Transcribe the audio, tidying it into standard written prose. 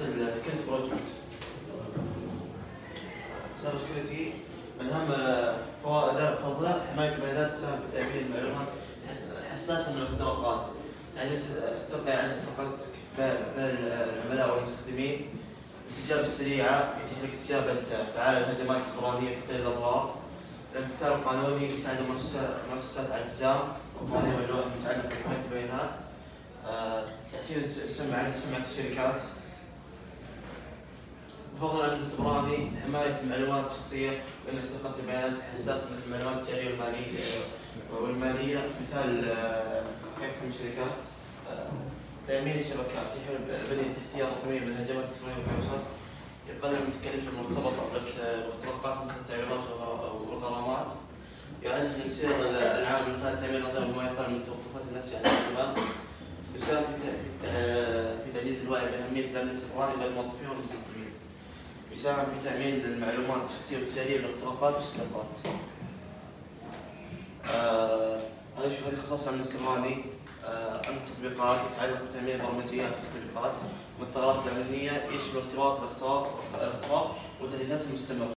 السكيلز بروجكت. سايبر سكيورتي من أهم فوائده حماية البيانات، تساهم في تأمين المعلومات الحساسة من الاختراقات، تعزيز الثقة، يعزز ثقتك بين العملاء والمستخدمين، الاستجابة السريعة، يتيح لك استجابة فعالة للهجمات السبرانية وتقليل الأضرار، الامتثال القانوني، يساعد المؤسسات على الالتزام بالقوانين واللوائح المتعلقة بحماية البيانات، تحسين سمعة الشركات. بفضل الأمن السبراني، حماية المعلومات الشخصية وإن سرقة البيانات الحساسة مثل المعلومات التجارية والمالية مثال كافة من الشركات. تأمين الشبكات، يحول البنية التحتية الرقمية من الهجمات الإلكترونية والفيروسات، يقلل من التكاليف المرتبطة بالاختراقات مثل التعويضات والغرامات، يعزز من سير العام من خلال تأمين نظام وما يقل من التوقفات الناتجة عن الهجمات، يساهم في تعزيز الوعي بأهمية الأمن السبراني لدى الموظفين والمستخدمين، يساهم في تأمين المعلومات الشخصية والتجارية للاختراقات والسرقات. هذه خصائص الأمن السبراني. أمن التطبيقات يتعلق بتأمين برمجيات التطبيقات والثغرات الأمنية، يشمل اختبارات الاختراق والتحديثات المستمرة.